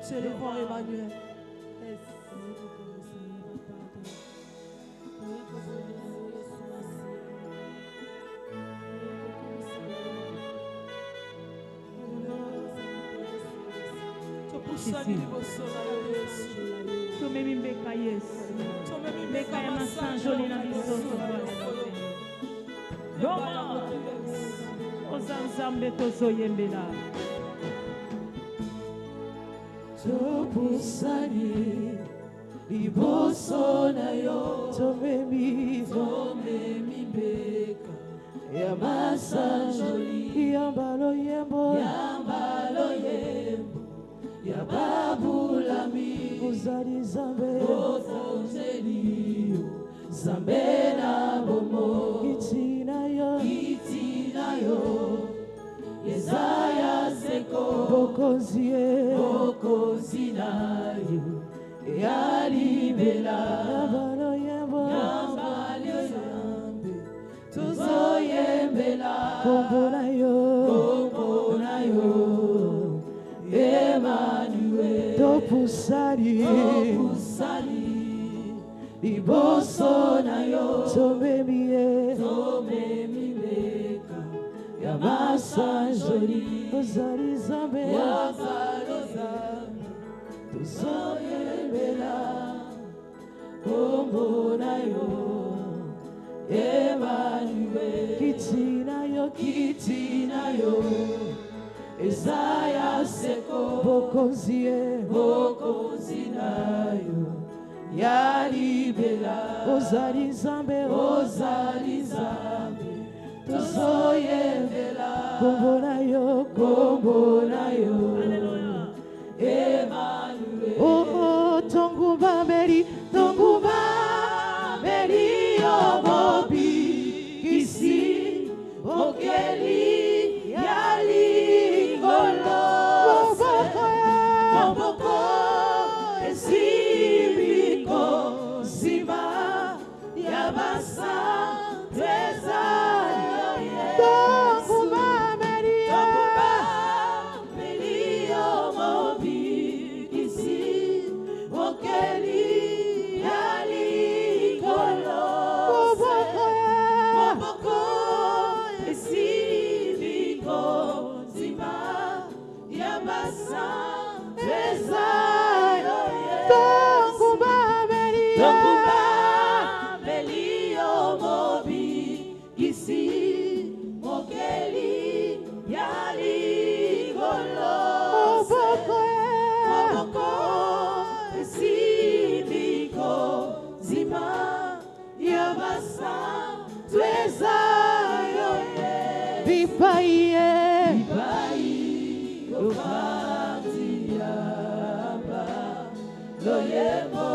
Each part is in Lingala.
t'élevons, Emmanuel. Topusani liboso na yo tomemi beka ya masanjoli yambalo yembo ya babulami uzali zambe zambe na bomo kitina yo Yesaya seko bokozie na yo yalibela yambalo yembo tuzoyembela kombo na yo Emmanuel topusali liboso na yo tomemi beka ya masanjoli ozali zambe tuzoyembela kombo na yo Emmanuel kiti na yo Isaiah seko bokozi na yo yalibela ozali zambe tuzoyembela kombo na yo Emmanuel oh tongumba meri obobi kisi okeli yali golo moboko esibiko zima yabasa teza tongumba meri obobi kisi okeli yali golo moboko esibiko zima yabasa teza tongumba meri obobi kisi okeli yali golo moboko esibiko zima yabasa tweza bipaye ofatiamba loyemo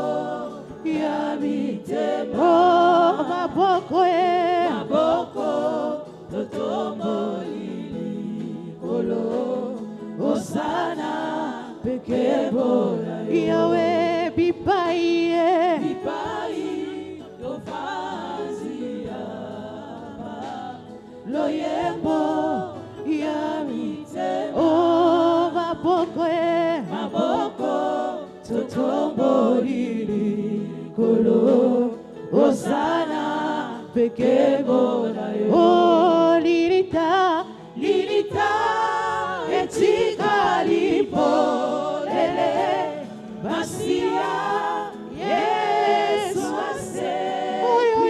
yamitemo maboko totombolili kolo osana pekebola yawe bipaye ofatiamba loyemo yamitemo maboko totombolili kolo osana pekebola oh lilita etikalipo lele basia Yesu ase oyo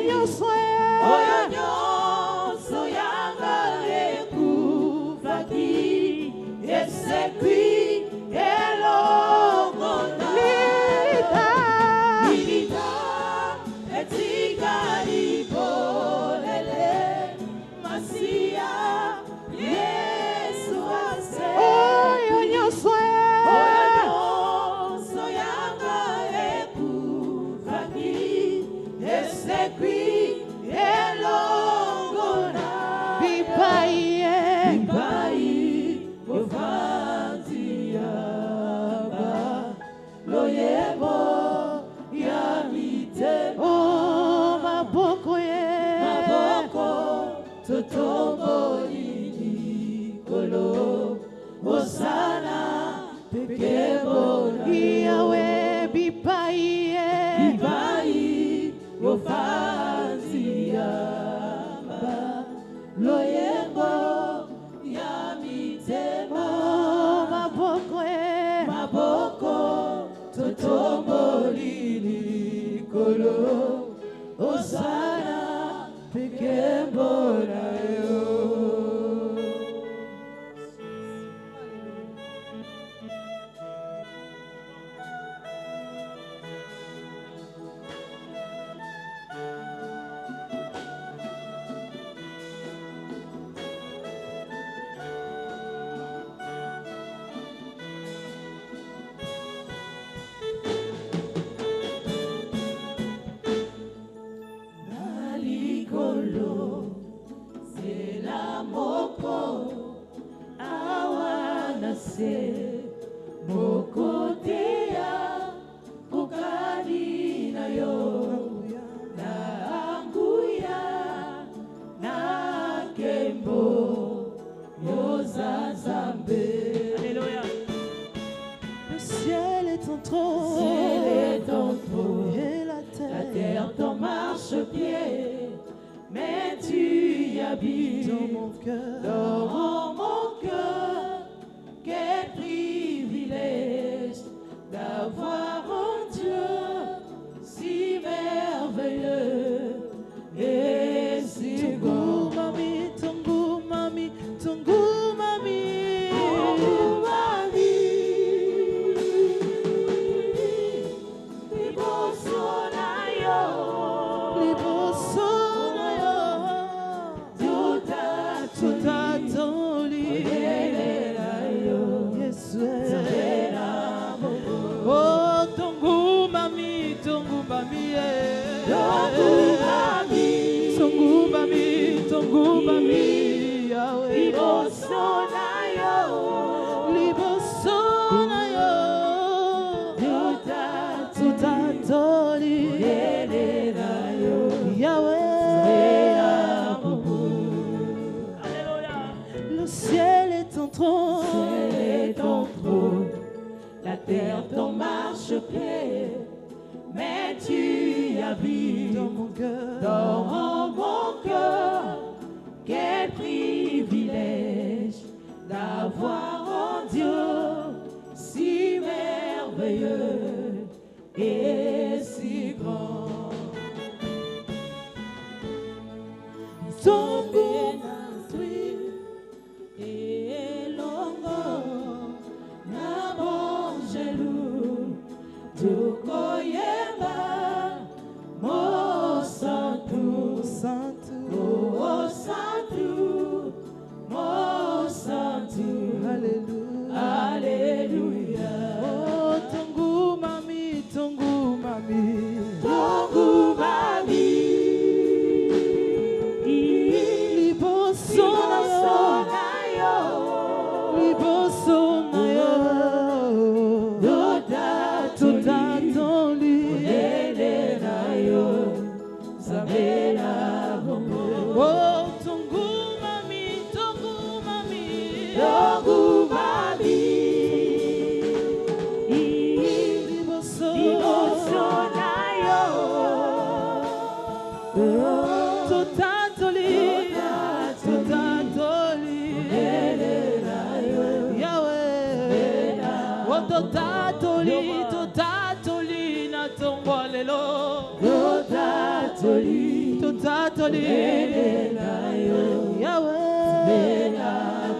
nyonso yangale kufaki esekwi elongona lilita etikalipo lele basia Yesu ase oyo nyonso Faziyamba loyengo ya mitema maboko totomboli kolo osana pekembona yo. Mokotea ukadi na yo na anguya na kembo yozazambe. Alléluia. Le ciel est ton trône, et la terre ton marchepied, mais tu y habites dans mon cœur, Quel privilège d'avoir un Dieu si merveilleux et si bon. Tongu mami, Le ciel est ton trône, la terre ton marchepied, mais tu y habites dans mon cœur. Quel privilège d'avoir un Dieu si merveilleux et si grand. Tongu et longo na mongelu tukoyemba mo santu Alléluia. Oh tongu mami Totatoli na tongwa lelo. Totatoli Yahweh.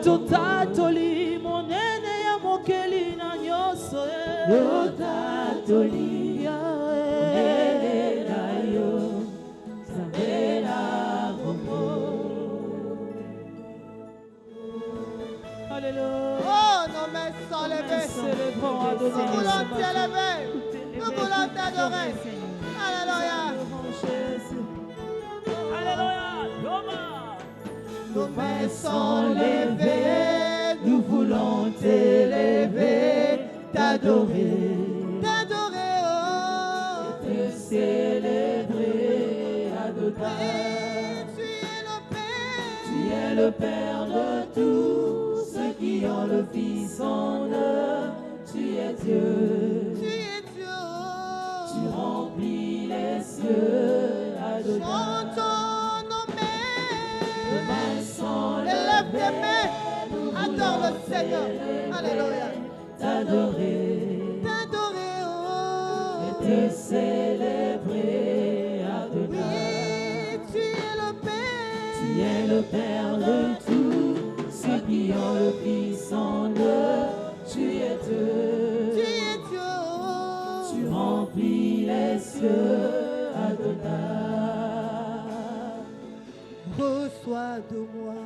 Totatoli monene ya mokeli na nyoso. Totatoli Yahweh na yo. Sabela gomo. Alléluia. Oh, nos mains sont levées. Nous voulons t'élever. Nous voulons t'adorer. Alléluia. Alléluia. Nos mains sont levées. Nous voulons t'élever, t'adorer. T'adorer, oh. Te célébrer, adorer. Tu es le Père. Tu es le Père de tous ceux qui ont le Fils en eux. Tu es Dieu. Tu es Dieu. Tu remplis les cieux En ton nom Demain sans élève tes mains. Adore le Seigneur. Alléluia. t'adorer T'adorer, oh. et te célébrer, Adonai. Oui, tu es le Père. Tu es le Père de tous ceux qui ont le Fils en eux. Tu es Dieu. Tu es Dieu. Tu remplis les cieux, Adonai. Reçois de moi,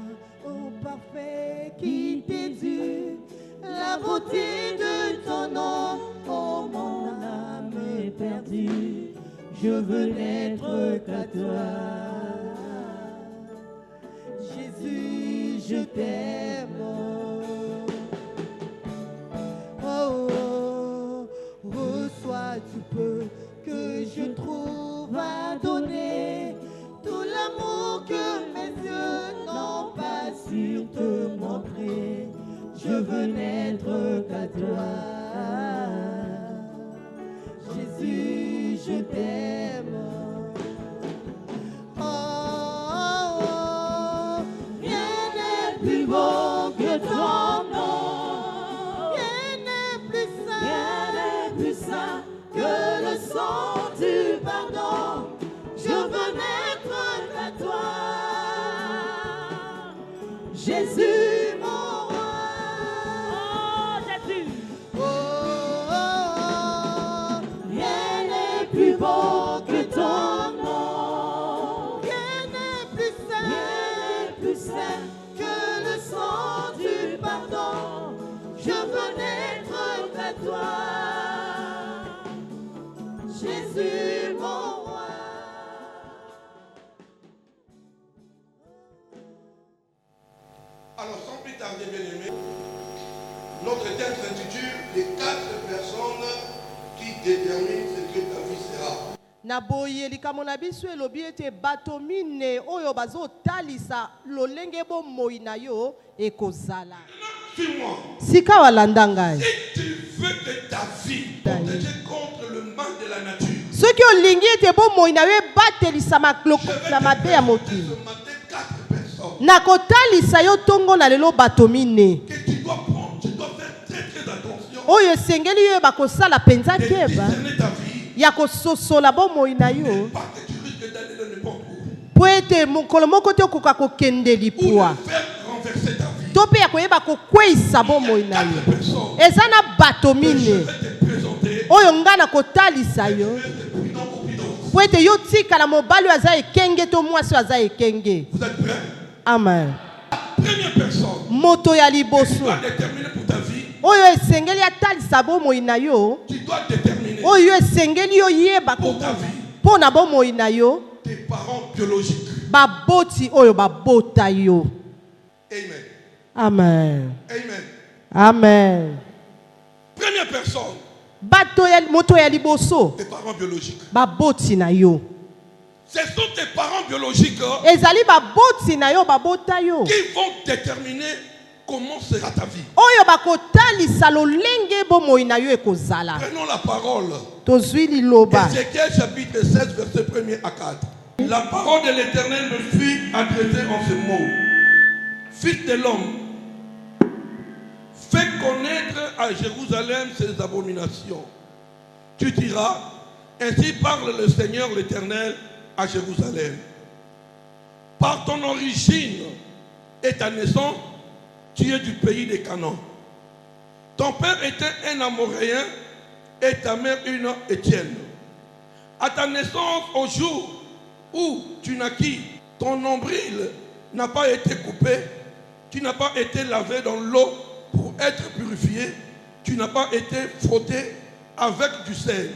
ô parfait qui t'es dû, la beauté de ton nom, oh mon âme est perdue. Je veux n'être qu'à toi. Jésus, je t'aime. Oh, oh, reçois du peu que je trouve à donner, tout l'amour que mes yeux n'ont pas su te montrer. Je veux n'être qu'à toi. Jésus, je t'aime. Oh, oh, oh, rien n'est plus beau que ton nom. Rien n'est plus saint. Rien n'est plus saint Que le sang du pardon, je veux n'être qu'à toi. Jésus, mon roi. Oh, oh, oh, rien n'est plus beau que ton nom. Rien n'est plus saint que le sang du pardon. Je veux n'être qu'à toi. Jésus, mon roi. Alors, sans plus tarder, bien-aimés, notre texte s'intitule Les 4 personnes qui déterminent ce que ta vie sera. Naboye likambo na biso elobi ete bato mine oyo bazotalisa lolenge bomoi na yo ekozala. Suis-moi. Sika walanda ngai. Si tu veux que ta vie protégée contre le mal de la nature, Soki olingi ete bomoi na yo ebatelisa je vais na mabe ya te mokili. ce matin 4 personnes Nakotalisa yo tongo na lelo bato mine. que tu dois prendre, tu dois faire très très attention Oyo esengeli yo bakosala penza de keba discerner ta vie, ya kososola bomoi na yo pas que tu risques d'aller de n'importe où, po ete mokolo moko te okoka kokende ou lipwa de faire renverser ta vie. to mpe ya koyeba kokweyisa bomoi na 4 yo. personnes Eza na bato que je mine vais te présenter. oyo ngai nakotalisa yo Prudent ou prudence. po ete yo tikala mobali oyo aza ekenge to mwasi oyo aza ekenge. Vous êtes prêts? Amen. Première personne Moto ya qui liboso doit déterminer pour ta vie, oyo esengeli atalisa bomoi na yo tu dois déterminer oyo esengeli yo yeba pour ta vie mpo na bomoi na yo tes parents biologiques. baboti oyo babota yo. Amen. Amen. Amen. Amen. Première personne, Moto ya liboso tes parents biologiques. baboti na yo Ce sont tes parents biologiques ezali baboti na yo babota yo qui vont déterminer comment sera ta vie. oyo bakotalisa lolenge bomoi na yo ekozala. Prenons la parole. Tozwi liloba Ézéchiel chapitre 16, verset 1er à 4. La parole de l'Éternel me fut adressée en ce mot. Fils de l'homme, fais connaître à Jérusalem ses abominations. Tu diras, ainsi parle le Seigneur l'Éternel à Jérusalem. Par ton origine et ta naissance, tu es du pays des Canaan. Ton père était un Amoréen et ta mère une Étienne. À ta naissance, au jour où tu naquis, ton nombril n'a pas été coupé, tu n'as pas été lavé dans l'eau pour être purifié, tu n'as pas été frotté avec du sel,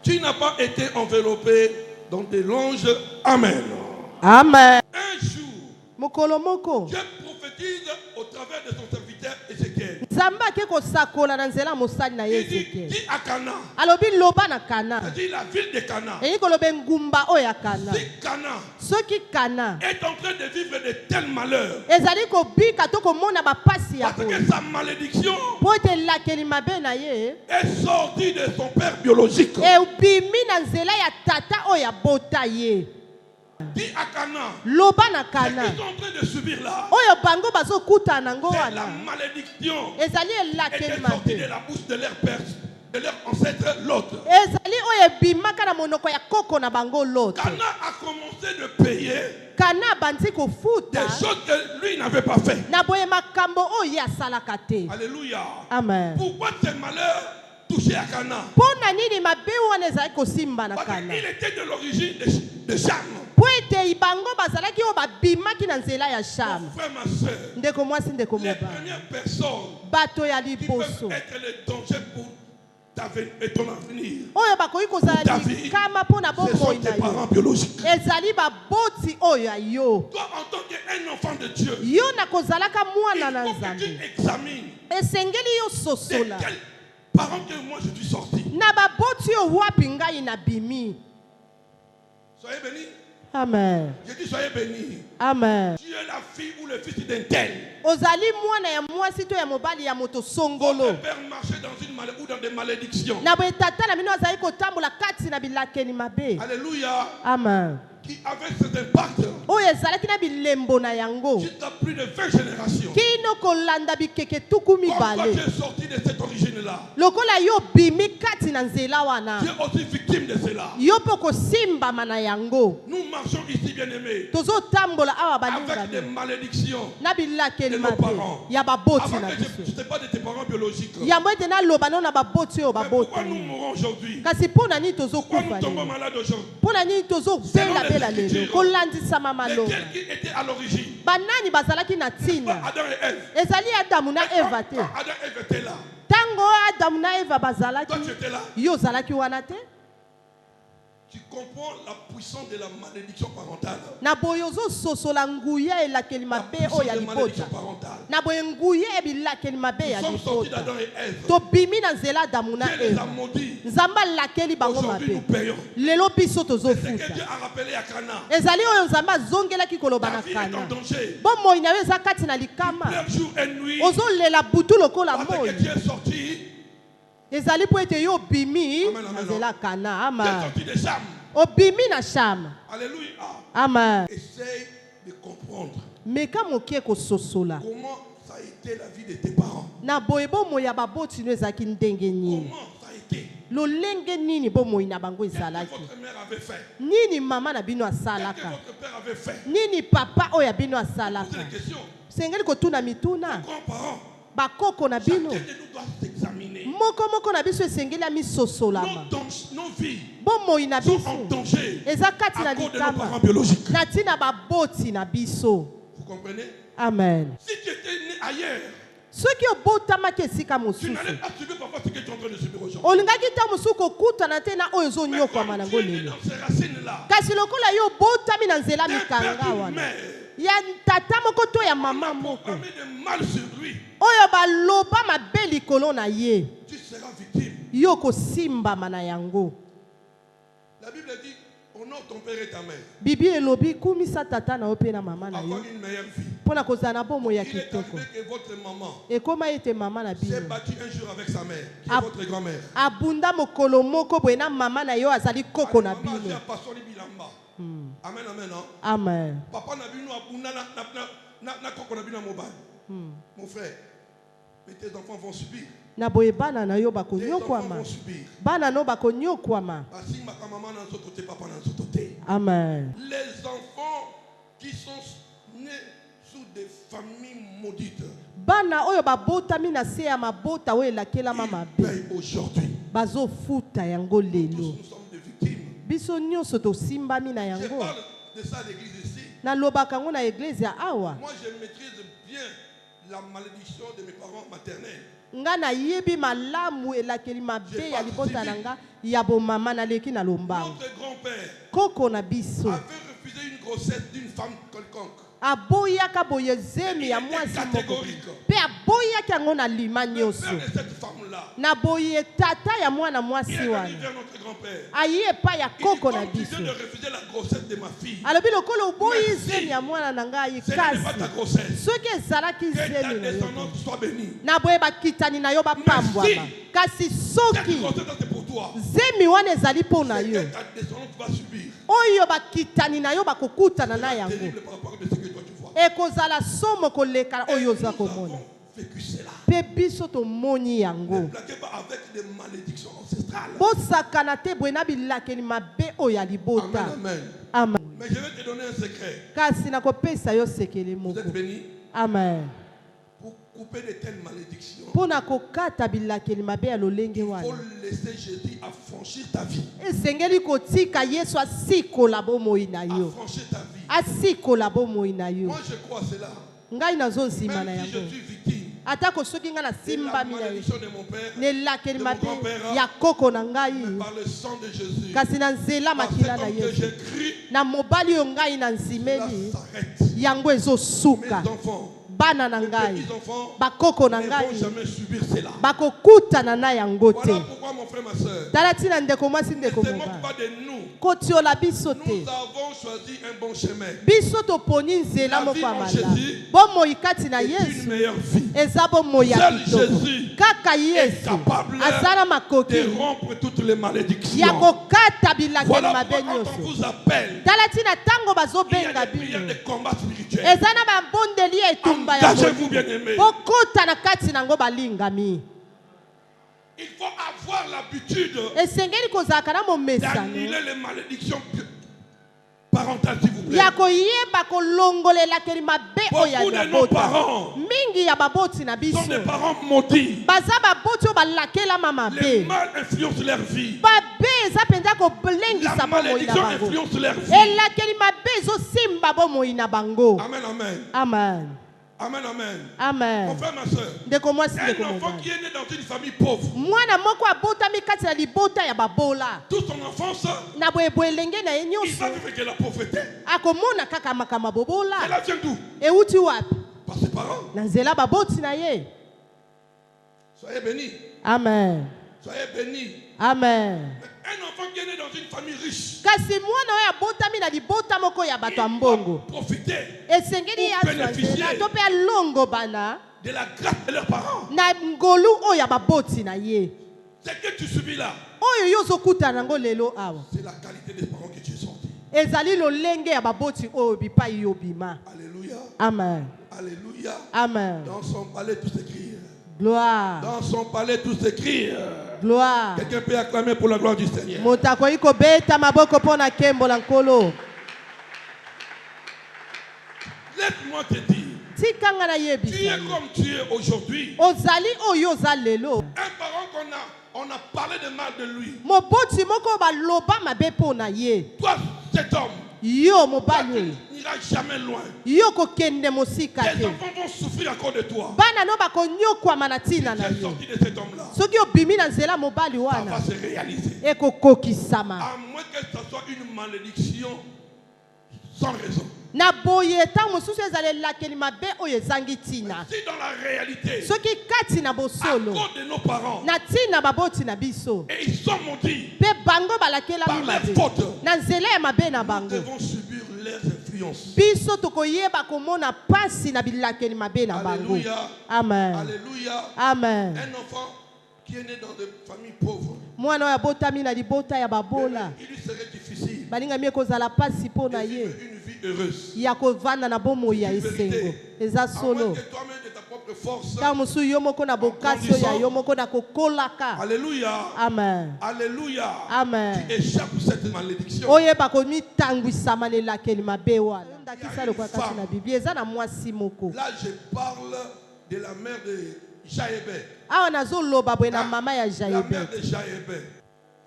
tu n'as pas été enveloppé dans des longes. Amen. Amen. Un jour, mokolo moko Dieu prophétise au travers de son serviteur Ézéchiel. nzambe ake kosakola na nzela mosali na ye Il dit, Ezekiel. dis à Cana, alobi loba na Kana c'est-à-dire la ville de Cana. eyi koloba ngumba oyo ya Kana. Si Cana Soki Kana est en train de vivre de tels malheurs, ezali kobika to komona bapasi ya parce boye que sa malédiction po ete elakeli mabe na ye est sortie de son père biologique. ebimi na nzela ya tata oyo abota ye. Dis à Cana. Loba na Ce Kana. qu'ils sont en train de subir là. Oyo bango bazo kuta nango C'est la wana. malédiction. Ezali Était elakeli sortie de mabe. la bouche de leur père, de leur ancêtre l'autre. Ezali oyo bimaka na monoko ya koko na bango l'autre. Cana a commencé de payer Kana bandi des kofuta. choses que lui n'avait pas fait. Na boye makambo oyo asalaka te. Alléluia. Amen. Pourquoi ces malheurs touchaient à Cana? Pona nini mabe wana ezali kosimba na Parce Kana? qu'il était de l'origine de Cham. Po ete ibango bazalaki oyo babimaki na nzela ya Sham. Mon frère, ma soeur, Ndeko mwasi ndeko les mobali. premières personnes Bato ya qui liboso. peuvent être le danger pour et ton avenir, Oyo bakoki kozala ta vie, likama mpona ce sont bomoi tes na parents yo. biologiques. Ezali baboti oyo ya yo. Toi, en tant qu'un enfant de Dieu, Yo na kozalaka il mwana na faut que tu Nzambe. examines Esengeli yo de sosola. quels parents que moi je suis sorti. Na baboti oyo wapi ngai na bimi. Soyez bénis. Amen. Je dis soyez bénis. Amen. Tu es la fille ou le fils d'un tel. Ozali mwana ya mwasi to ya mobali ya moto songolo. Votre père marchait dans une ou dans des malédictions. Na boye tata na bino azali kotambola kati na bilakeli mabe. Alléluia. Amen. Qui avait cet impact Oyo ezalaki na bilembo na yango. jusqu'à plus de 20 générations. Kino kolanda bikeke tuku Comme toi mibale. tu es sorti de cette origine-là, Lokola yo bimi kati na nzela wana. tu es aussi victime de cela. Yo po kosimbama na yango. Nous marchons ici, bien-aimés, Tozotambola awa avec des balingami. malédictions. Na bilakeli de nos mabe. parents. Ya baboti Avant na que je biso. ne pas de tes parents biologiques. Yambo ete na loba no na baboti oyo Mais pourquoi babota. nous mourons aujourd'hui? Kasi mpona nini Pourquoi nous tozokufa tombons lelo? malades aujourd'hui? Mpona nini tozobela lelo? Kolandisama maloba. Lesquels qui étaient à l'origine? Banani bazalaki na Pas ntina. Adam et Ève. Ezali Adamu na Eva te. Quand Adam et Ève étaient là, Tango Adamu na Eva bazalaki. toi tu étais là. Yo ozalaki wana te. Tu comprends la puissance de la malédiction parentale. Na boye ozososola nguya elakeli La mabe puissance oyo ya de la malédiction libota. parentale. Na boye nguya ebilakeli mabe ya Nous sommes sortis libota. d'Adam et Ève. Tobimi na nzela Adamu na Dieu les a Eva. maudits. Nzambe alakeli bango Aujourd'hui nous mabe. payons. Lelo biso C'est que Dieu tozofuta. a rappelé à Cana. Ezali oyo Nzambe azongelaki koloba Ta na vie est en Kana. danger. Bomoi na yo eza kati na likama. Pleure jour et nuit. Ozolela butu lokola Parce moi. que tu es sorti. Ezali po ete yo obimi Amen, na amen, nzela Kana. Tu es Amen. sorti des Cham. Obimi na Sham. Alléluia. Amen. Essaye de comprendre Meka mokie kososola. comment ça a été la vie de tes parents. Na boye bomoi ya baboti no ezalaki ndenge nini. Comment ça a été. Lolenge nini bomoi na bango Qu'est-ce que ezalaki. votre mère avait fait? Nini mama na bino Qu'est-ce que asalaka. votre père avait fait? Nini papa oyo ya bino Posez asalaka. des questions. Sengeli kotuna mituna. Grands-parents, Bakoko na chacun bino. de nous doit s'examiner. Moko na biso esengeli amisosolama. Nos vies Bomoi na sont biso. en danger Eza kati na à cause de nos likama. parents biologiques. Na tina baboti na biso. Vous comprenez? Amen. Si tu étais né ailleurs, Soki obotamaki esika tu mosusu. n'allais pas subir parfois ce que tu es en train de subir aujourd'hui. Olingaki ta mosusu kokutana te na oyo Mais ezonyokwama comme nango tu es né lelo. dans ces racines-là, Kasi lokola yo obotami na nzela d'un père, mikanga d'une wana. mère, Ya tata moko to ya on mama a moko. programmé de mal sur lui. Oyo baloba mabe likolo na ye. Tu seras victime. Yo kosimbama na yango. La Bible dit, honore ton père et ta mère. Bibi elobi kumisa tata na yo pe na mama na yo. Avoir une meilleure vie. Mpona kozala na bomoi ya Il est kitoko. arrivé que votre maman Ekoma ete mama na s'est bino. battue un jour avec sa mère, qui est Ah. votre grand-mère. Abunda mokolo moko boye na mama na yo azali koko na Maman a bino. passionné bilamba. Amen, amen, non? Amen. Papa n'a bino abunda na koko na bino mobile. Mon frère, mais tes enfants vont subir. Na boye bana na yo Tes enfants bakonyokwama. vont subir. Bana no bakonyokwama. Parce que ma maman n'a pas côté, papa n'a pas côté. Amen. Les enfants qui sont nés sous des familles maudites, Bana oyo babotami na se ya mabota oyo elakelama ils mabe. payent aujourd'hui. Bazofuta yango Tous lelo. nous sommes des victimes. Biso nyonso tosimbami na Je yango. parle de ça à l'église ici. Nalobaka yango na eglise ya awa. Moi, je maîtrise bien la malédiction de mes parents maternels. Nga nayebi malamu elakeli mabe ya libota na nga ya bomama naleki na lombango. Notre grand-père Koko na biso. avait refusé une grossesse d'une femme quelconque. Aboyaka boye zemi ya mwasi moko. Catégorique. Pe aboyaki yango na lima Le nyonso. père de cette femme-là, Na boye tata ya mwana il mwasi est venu wana. vers notre grand-père. Ayi epai ya Il dit, koko na comme tu biso. viens de refuser la grossesse de ma fille, Alobi lokola oboyi Merci. zemi ya mwana na ngai ce n'est pas ta kasi. grossesse. Soki ezalaki Que ta zemi na yo. descendance soit bénie. Na boye bakitani na yo bapambwama. Merci. Kasi Cette soki grossesse c'est pour toi. zemi wana ezali mpo na C'est yo. que ta descendance va subir. oyo bakitani na yo bakokutana na yango terrible par rapport à ce que toi tu vois. ekozala somo koleka Et oyo nous oza komona avons vécu cela. mpe biso tomoni Ne yango plaquez pas avec des malédictions ancestrales. bosakana te bwe na bilakeli mabe oyo ya Amen, libota amen. amen Mais je vais te donner un secret. kasi nakopesa yo sekele Vous moko êtes bénis amen pour couper de telles malédictions. mpo na kokata bilakeli mabe ya lolenge Il faut wana laisser Jésus affranchir ta vie. esengeli kotika yesu asikola bomoi na yo Affranchir ta vie. asikola bomoi na yo Moi je crois à cela. ngai nazozima na Même si je yango suis victime atako soki ngai de la nasimbami na yo malédiction de mon père, nelakeli de mon mabe grand-père, ya koko na ngai mais par le sang de Jésus, kasi na nzela par cet makila na homme que yesu j'ai cru, na mobali oyo ngai na cela nzimeli s'arrête. yango Mes ezosuka enfants, bana na mes ngai petits-enfants bakoko na ne ngai vont jamais subir cela. bakokutana na yango te Voilà pourquoi mon frère, ma soeur, tala ntina ndeko mwasi ne ndeko se moque mobali pas de nous. kotiola biso te Nous avons choisi un bon chemin. biso toponi nzela La moko vie ya en malamu Jésus bomoi kati na C'est une yesu meilleure vie. eza bomoi ya Seul kitoko Jésus kaka est yesu capable aza na de makoki rompre toutes les ya malédictions. kokata bilakeli Voilà mabe pourquoi quand on nyonso vous appelle, tala ntina ntango il y a bazobenga des prières bino de combat spirituel. eza na babondeli ya etumba ya Engagez-vous, bien-aimés. bokota na kati nango balingami Il faut avoir l'habitude esengeli kozalaka na momesano d'annuler les malédictions parentales, s'il vous plaît. ya koyeba kolongolelakeli mabe oyo ya Beaucoup de nos libota parents mingi ya baboti na sont biso des parents maudits. baza baboti oyo balakelama Les mabe mal influencent leur vie. babe eza mpenza La kolengisa bomoi na malédiction bango influence leur vie. elakeli mabe ezosimba bomoi na bango Amen, amen. amen Amen, amen. Mon amen frère, ma soeur, ndeko mwasi ndeko un enfant mobali qui est né dans une famille pauvre, mwana moko abotami kati na libota ya babola toute son enfance, na boyeboye elenge na ye il nyonso va vivre que la pauvreté. akomona kaka makambo ya bobola Elle vient d'où? euti wapi Par ses parents. na nzela baboti na ye Soyez bénis. amen Soyez bénis. amen Un enfant qui est né dans une famille riche, kasi mwana oyo abotami na libota moko ya bato ya il mbongo doit profiter esengeli Pour yazwa bénéficier. nzela to mpe alongo bana de la grâce de leurs parents. na ngolu oyo ya baboti na ye Ce que tu subis là, oyo yo ozokutana yango lelo awa c'est la qualité des parents que tu es sorti. ezali lolenge ya baboti oyo bipai yo bima Alléluia. amen Alléluia. amen Dans son palais, tous s'écrient. gloire Dans son palais, tous s'écrient. gloire Quelqu'un peut acclamer pour la gloire du Seigneur. moto akoki kobeta maboko mpo na nkembo na nkolo Laisse-moi te dire, tikanga na tu es yebisa comme tu es aujourd'hui. ozali oyo oza lelo Un parent on a parlé de mal de lui. moboti moko baloba mabe mpo na ye Toi, cet homme, yo toi, mobali tu oyo n'iras jamais loin. yo kokende mosika Tes te enfants vont souffrir encore de toi. bana no bakonyokwama na ntina na Tu es yo sorti de cet homme-là. soki obimi na nzela mobali Ça va wana se réaliser. ekokokisama À moins que ce soit une malédiction sans raison. na boye ntango mosusu ezala elakeli mabe oyo ezangi ntina Si dans la réalité, soki kati na à bosolo cause de nos parents, na ntina baboti na biso et ils sont maudits mpe bango balakelami par mabe les fautes, na nzela ya mabe na nous bango devons subir leurs influences. biso tokoyeba komona pasi na bilakeli mabe na bango Alléluia. amen Alléluia. amen Un enfant qui est né dans des familles pauvres, mwana oyo abotami na libota ya babola il lui serait difficile balingami ekozala pasi mpo de na vivre ye une vie heureuse. ya kovanda na bomoi ya esengo eza À moins solo que toi-même de ta propre force. ntango mosusu yo moko na bokasi oyo ya yo moko na kokolaka Alléluia. amen Alléluia. amen Tu échappes cette malédiction. oyeba komitangwisama na elakeli mabe wana ndakisa lokola kati na biblia eza na mwasi moko Là, je parle de la mère de Jaébé. awa nazoloba boye na mama ya La jaebe mère de Jaébé.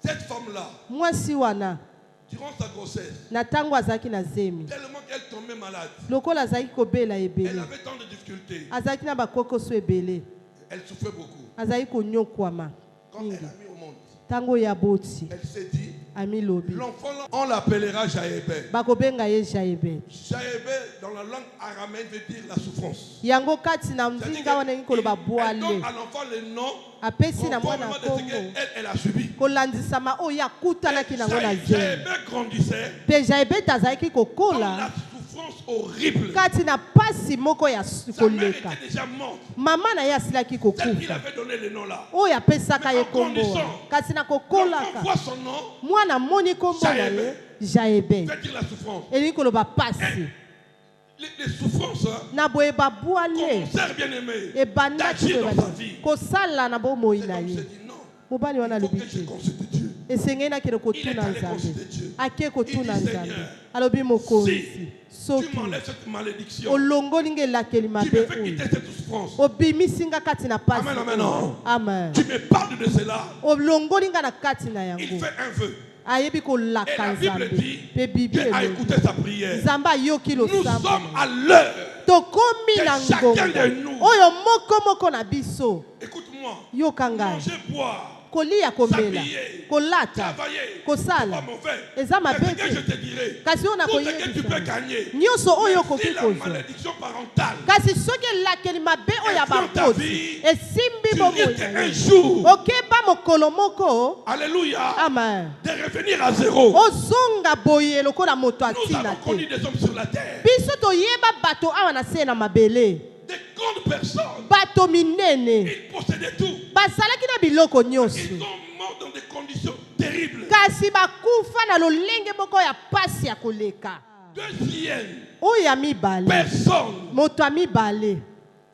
Cette femme-là, mwasi wana durant sa grossesse, na ntango azalaki na zemi tellement qu'elle tombait malade, lokola azalaki kobela elle ebele avait tant de difficultés. azalaki na bakokoso ebele Elle souffrait beaucoup. azalaki konyokwama Quand elle mingi a mis au monde, ntango ya boti elle s'est dit, amilobi l'enfant, là, on l'appellera Jaébé. bakobenga ye jaebe Jaébé, dans la langue araméenne, veut dire la souffrance. yango kati na C'est-à-dire ndinga wana elingi koloba elle bwale donne à l'enfant le nom apesi na mwana conformément de ce nkombo qu'elle a subi. kolandisama oyo akutanaki nango na zemi Jaébé grandissait mpe jaebe azalaki dans kokola la souffrance horrible. kati na pasi moko ya Sa mère koleka était déjà morte. mama na ye asilaki Celle qui kokufa avait donné le nom là. oyo apesaka ye Mais en nkombo wana grandissant, kasi na L'enfant kokolaka voit son nom. mwana amoni nkombo na ye jaebe Fais dire la souffrance. elingi koloba pasi Les souffrances na boye babwale commencèrent, bien aimé, ebandaki d'agir dans sa vie. kosala na bomoi Cet na homme ye s'est dit non. mobali wana Il faut que alobi je te consulte Dieu. esengeli nakende Il est kotuna allé nzambe consulter Dieu. ake kotuna Il dit, nzambe Seigneur, alobi mokonzi Si soki tu m'enlèves cette malédiction, olongoli nge elakeli tu mabe me fais oyo quitter cette souffrance. obimisi nga kati na pasi Amen, amen, oyo. non. amen Tu me parles de cela. olongoli nga na kati na Il yango fait un vœu. ayebi Et kolaka la Bible nzambe dit mpe bible Dieu a elobi écouté sa prière. nzambe ayoki Nous losambo sommes à l'heure. tokomi que na chacun ngonga de nous- oyo moko na biso Écoute-moi. yoka ngai Manger, boire, kolia komela s'habiller, kolata travailler. kosala. C'est pas mauvais. Eza mabe Mais ce que te. je te dirai, kasi oyo tout ce que tu peux nakoyebisa gagner, nyonso oyo si okoki la kozwa malédiction parentale, kasi soki elakeli mabe oyo ya Influence ta bakoti vie, esimbi tu bomoi risques na un yo jour, okeba mokolo moko alléluia, amen de revenir à zéro. ozonga boye lokola moto Nous atina avons connu te des hommes sur la terre, biso toyeba bato awa na se na mabele des grandes personnes. bato minene Ils possédaient tout. bazalaki na biloko Ils nyonso sont morts dans des conditions terribles. kasi bakufa na lolenge moko ya pasi ya koleka Deuxième oyo ya mibale personne moto ya mibale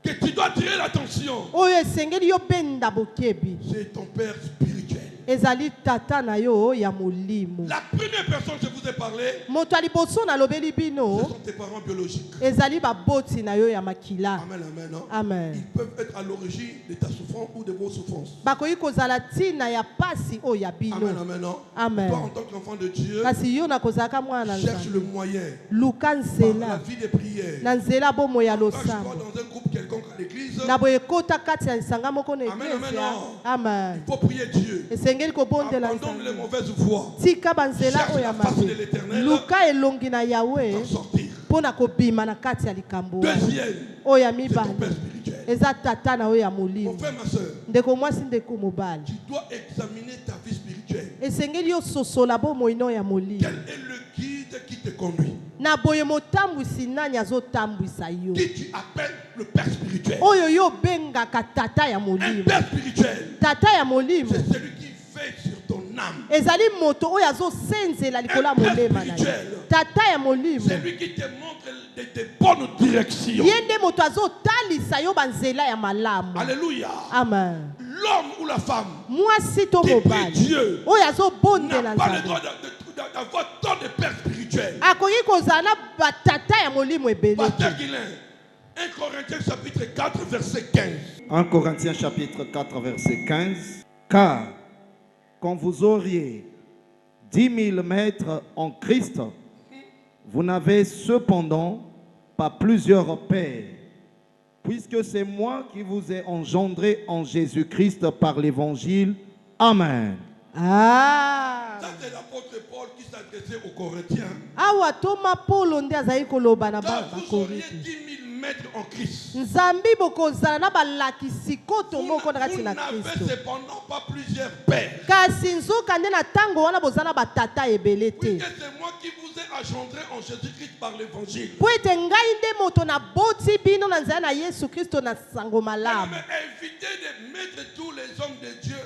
que tu dois tirer l'attention, oyo esengeli yo benda bokebi c'est ton père spirituel. ezali tata na yo ya molimo La première personne que je vous ai parlé, moto ya liboso nalobeli ce bino sont tes parents biologiques. ezali baboti na yo ya makila Amen, amen. Non? amen Ils peuvent être à l'origine de ta souffrance ou de vos souffrances. bakoki kozala ntina ya pasi oyo ya Amen, bino amen. Non? Amen. Toi, en tant qu'enfant de Dieu, kasi yo nakozalaka mwana na cherche le nzambe moyen luka par la nzela vie des prières. na nzela bomoi ya Quand je vois losambo dans un groupe quelconque à l'église, na boye kota kati ya lisanga moko na Amen, amen, eklesia non. amen il faut prier Dieu. esengeli kobondela Abandonne les nzambe mauvaises voies. tika banzela Cherche oyo ya la face de mabe l'Éternel luka elongi na yawe pour sortir. mpo na kobima na kati ya likambo wana. Deuxième, oyo ya c'est ton mibale père spirituel. eza tata na oyo ya Mon molimo frère, ma soeur, ndeko mwasi ndeko mobali tu dois examiner ta vie spirituelle. esengeli ososola bomoi no ya molimo Quel est le guide qui te conduit? na boye motambwisi nani azotambwisa yo Qui tu appelles le père spirituel? oyo yo obengaka tata ya Un molimo père spirituel, tata ya molimo c'est celui qui veille sur ton âme. ezali moto oyo azosenzela likolo ya molema na yo tata ya molimo C'est lui qui te montre des bonnes directions. ye nde moto azotalisa yo banzela ya malamu Alléluia. amen L'homme ou la femme mwasi to qui prie mobali Dieu oyo azobondela n'a pas le nzambe droit d'avoir tant de pères spirituels. akoki kozala na batata ya molimo ebele Pasteur Guilain, 1 Corinthiens chapitre 4 verset 15. 1 Corinthiens chapitre 4 verset 15. Car quand vous auriez 10 000 maîtres en Christ, vous n'avez cependant pas plusieurs pères, puisque c'est moi qui vous ai engendré en Jésus-Christ par l'évangile. Amen. Ah. Ça, c'est l'apôtre Paul qui s'adressait aux Corinthiens. awa toma polo nde azali koloba na Car vous auriez bakorinte 10 000 maîtres en Christ. nzambi bokozala na balakisi koto Vous moko na kati na n'avez kristo cependant pas plusieurs pères. kasi nzoka nde na ntango wana boza na batata ebele te Puisque c'est moi qui vous ai engendré en Jésus-Christ par l'évangile. po ete ngai nde moto naboti bino na nzela na yesu kristo na sango malamu Mais éviter de mettre tous les hommes de Dieu,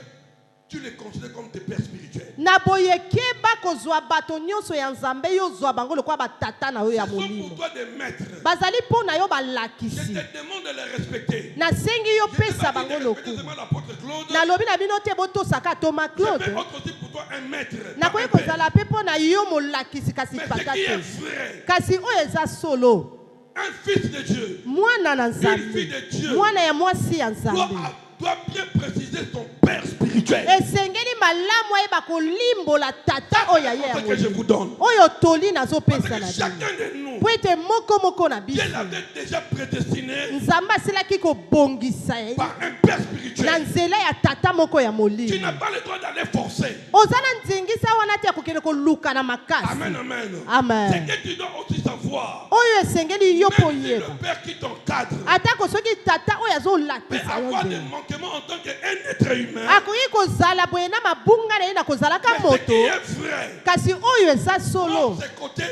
tu les considères comme tes pères spirituels. na boye keba kozwa bato nyonso ya nzambe yo ozwa bango lokola batata na yo Ce ya sont pour molimo toi des maîtres. bazali mpo na yo Je balakisi te demande de les respecter. nasengi yo Je t'ai pesa pas dit bango de respecter lokumu seulement l'apôtre Claude. nalobi na bino te botosaka toma Je claude vais être aussi pour toi un maître. nakoki pas un père. kozala mpe mpo na yo molakisi kasi Mais tata ce qui est te vrai, kasi oyo eza solo un fils de Dieu mwana na Une fille nzambe de Dieu mwana ya mwasi ya doit, nzambe doit bien préciser son père spirituel. esengeli malamu ayeba kolimbola tata oyo aye ya C'est ce que je molimo vous donne. oyo toli Parce nazopesa que na bino chacun de nous, po ete moko na Dieu biso l'avait déjà prédestiné nzambe asilaki kobongisa ye par un père na spirituel. nzela ya tata moko ya Tu molimo n'as pas le droit d'aller forcer. oza na nzingisa wana te ya kokende koluka na makasi Amen, amen. Amen. C'est que tu dois aussi savoir. oyo esengeli yo mpo Même si yeba le père qui t'encadre atako soki tata oyo peut azolakisa yo avoir des nzela manquements en tant qu'un être humain. akoki kozala boye na mabunga na ye na kozalaka Mais ce qui moto est vrai, kasi oyo eza dans solo ses côtés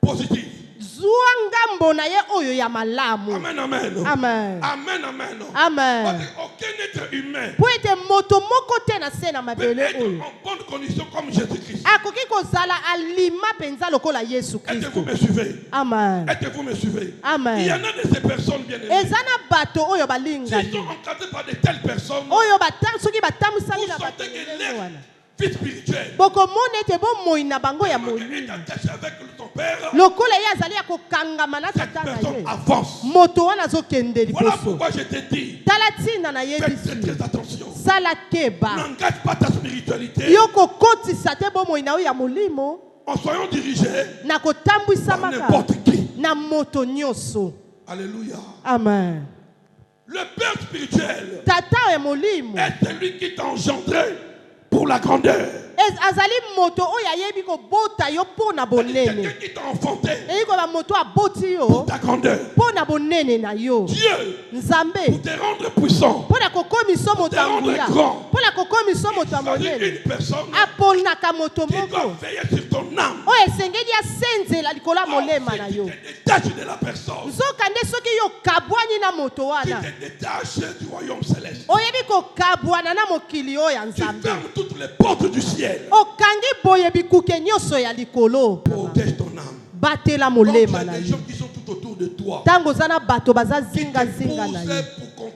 positifs. Zuangambo na ye oyo ya malamu. Amen, amen. Amen. Amen, amen. Amen. Parce qu'aucun être humain Po ete moto moko te na se na peut mabele être oyo. en bonne condition comme Jésus-Christ. Akoki kozala alima penza lokola Yesu Est-ce que vous Kristo. me suivez? Amen. Est-ce que vous me suivez? Amen. Il y en a de ces personnes bien aimées. Ezana bato oyo S'ils balingani. sont encadrés par de telles personnes, Oyo batam soki batamusami vous na bato sentez que ndenge leur wana. vie spirituelle Bokomona ete bomoi na bango ya est molimo. attachée avec ton père, Lokola ye azali ya kokangama na cette tata na personne ye. avance. Moto wana azokende Voilà liboso. pourquoi je te dis, Tala ntina na faites très, yebisi. très attention. Sala keba. N'engage pas ta spiritualité Yo kokotisa te bomoi na yo ya molimo. en soyant dirigés Na par kotambwisamaka n'importe qui. na moto nyonso. Alléluia. Amen. Le Père spirituel Tata ya molimo. est celui qui t'a engendré pour la grandeur. Azali moto oyo ayebi kobota yo mpo na C'est quelqu'un bonene. qui t'a enfanté Eyi koba moto aboti pour yo ta grandeur. mpo na bonene na yo. Dieu, pour Nzambe te rendre puissant, mpo na kokomisa moto ya nguya, mpo na kokomisa moto ya il s'agit monene, d'une personne aponaka moto qui doit moko veiller sur ton âme. oyo esengeli asenzela likolo ya molema na Si yo. tu te détaches de la personne, Nzoka nde soki yo kabwani na moto tu wana te détaches du royaume céleste. oyebi kokabwana na mokili oyo ya Tu Nzambe, fermes toutes les portes du ciel. okangi boye bikuke nyonso ya likolo, Protège ton âme. batela Quand il y molema a na des yo. gens qui sont tout autour de toi, Ntango oza na bato baza qui te zingazinga na yo, poussent pour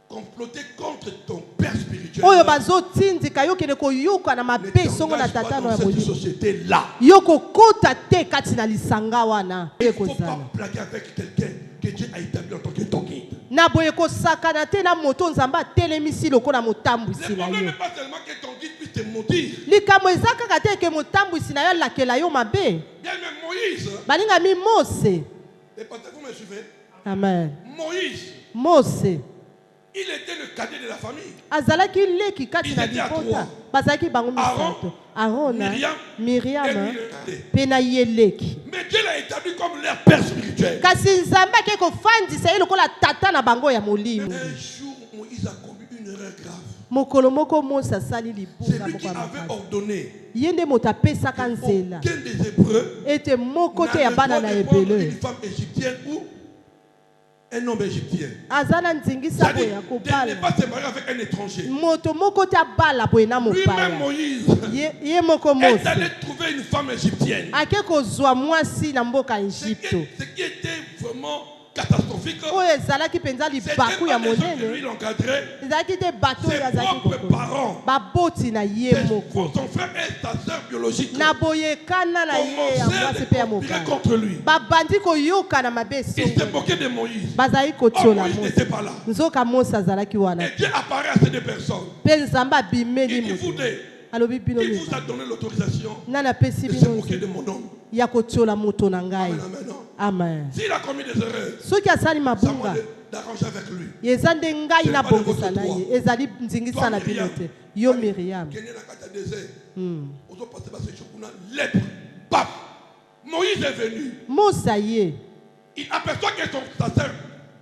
comploter contre ton père spirituel, oyo bazotindika yo kende koyoka na ne mabe songo na t'engage pas tata no dans ya cette molimo, société-là. yo kokota te kati na lisanga wana. Il Oyo ne faut pas kozala plaquer avec quelqu'un que Dieu a établi en tant que ton guide. na boye kosakana te na moto Nzambe atelemisi lokola Le motambwisi na problème yo. n'est pas seulement que ton guide puisse te maudire. Likambo eza kaka te ke motambwisi na yo alakela yo mabe. Bien même Moïse, Balingami Mose. et peut-être vous me suivez, Amen. Moïse, Mose il était le cadet de la famille. azalaki leki kati Ils na étaient à libota, trois. bazalaki bango Aaron, misato, Arona, Myriam, et Miriam lui le cadet. mpe na ye leki. Mais Dieu l'a établi comme leur père spirituel. Kasi Nzambe ake kofandisa ye lokola tata na bango ya molimo. Un jour, Moïse a commis une erreur grave. Mokolo moko Mose asali C'est libunga lui moko qui ya avait makasi. ordonné Ye nde moto apesaka nzela aucun des Hébreux ete moko te ya n'avait bana droit na de prendre ebele une femme égyptienne ou un homme égyptien. aza na nzingisa boye C'est-à-dire ya de ne kobala pas se marier avec un étranger. moto moko te abala boye na Lui-même, mopaya. Moïse, Ye moko Mose est allé trouver une femme égyptienne. ake kozwa mwasi na mboka Ce Egypte qui était vraiment catastrophique, oyo ezalaki mpenza c'était libaku ya pas les gens qui monene, lui l'encadraient, ezalaki te bato oyo ses azalaki propres kokolo parents, baboti na ye moko son frère et sa sœur biologique, na boyekana na ye ya mwasi commençaient mpe ya à conspirer mobali contre lui. babandi koyoka na mabe Ils se esongo moquaient de Moïse. bazalaki Or, kotiola Moïse Mose. n'était pas là. Nzoka Mose azalaki wana Et Dieu apparaît à ces deux personnes. mpe Nzambe abimeli Il dit, vous moto deux, alobi bino qui vous mibale, a donné l'autorisation nani apesi de se bino moquer de nzela mon homme? ya kotiola moto na ngai. Amen, amen, non. Amen. S'il a commis des erreurs, Soki asali ça mabunga m'a d'arranger avec lui. eza nde ngai Ce n'est pas de nabongisa votre na droit. ye ezali nzingisa na bino te. Yo Miriam. Kenya na kata désert. Ozo passer par ce chokuna lèpre. Paf. Moïse est venu. Mose aye Il aperçoit que sa sœur,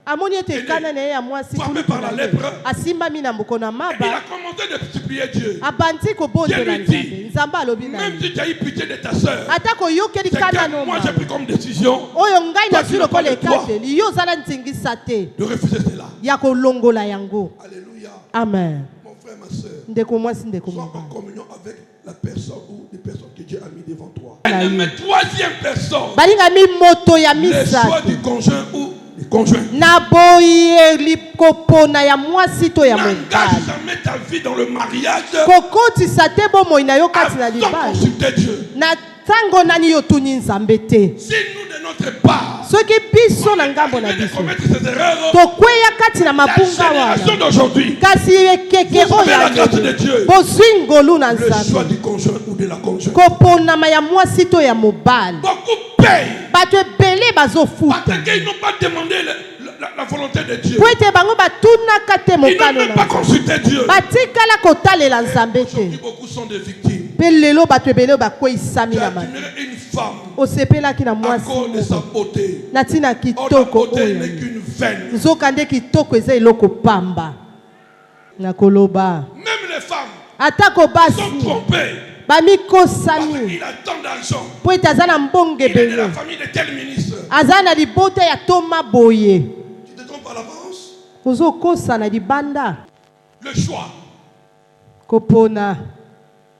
amoni ete ekana na ye ya mwasi frappé par la lèpre, asimbami na mboko na il maba a commencé de supplier Dieu. abandi kobondela Dieu lui dit, Nzambe. Nzambe alobi na Même ye si tu as eu pitié de ta sœur, ata koyokeli c'est kana que no moi j'ai pris comme décision oyo ngai Toi, nazwi tu n'as pas lokola le droit. ekateli yo oza na nzingisa te de refuser cela. ya kolongola yango. Alléluia. Amen. Mon frère, ma sœur, Ndeko mwasi ndeko sois en mobali communion avec la personne ou les personnes que Dieu a mis devant toi. Amen. Et mais troisième personne, balingami moto ya le choix misato du conjoint ou des conjoints. na boyeli kopona ya mwasi to ya N'engage mobali jamais ta vie dans le mariage kokotisa te bomoi na yo kati na sans libali consulter Dieu. na ntango nani yo tuni Nzambe te. Si nous de notre part, Soki biso na ngambo na de biso commettre ces erreurs, tokweya kati na la mabunga génération wana d'aujourd'hui, kasi ekeke vous avez oyo la grâce de ya Dieu. bozwi ngolu na Le choix Nzambe du conjoint ou de la conjointe. koponama ya mwasi to ya mobali. Beaucoup payent Bato ebele bazofuta parce qu'ils n'ont pas demandé la volonté de Dieu. po ete bango batunaka te Ils n'ont mokano même na pas Nzambe. consulté Dieu. batikala kotalela Nzambe Aujourd'hui, te beaucoup sont des victimes. mpe lelo bato ebele oyo bakweyisami Tu as na mali admiré une femme osepelaki na à mwasi cause de sa moko beauté. na ntina Or, la kitoko beauté oyo n'est qu'une veine. nzoka nde kitoko eza eloko pamba na koloba Même les femmes atako sont basi trompées parce bamikosami qu'il a tant d'argent. po ete aza na mbongo Il est de la ebele famille de tel ministre. Azana libota ya toma boye. Tu te trompes par l'avance. Ozo kosa na libanda. Le choix. Kopona.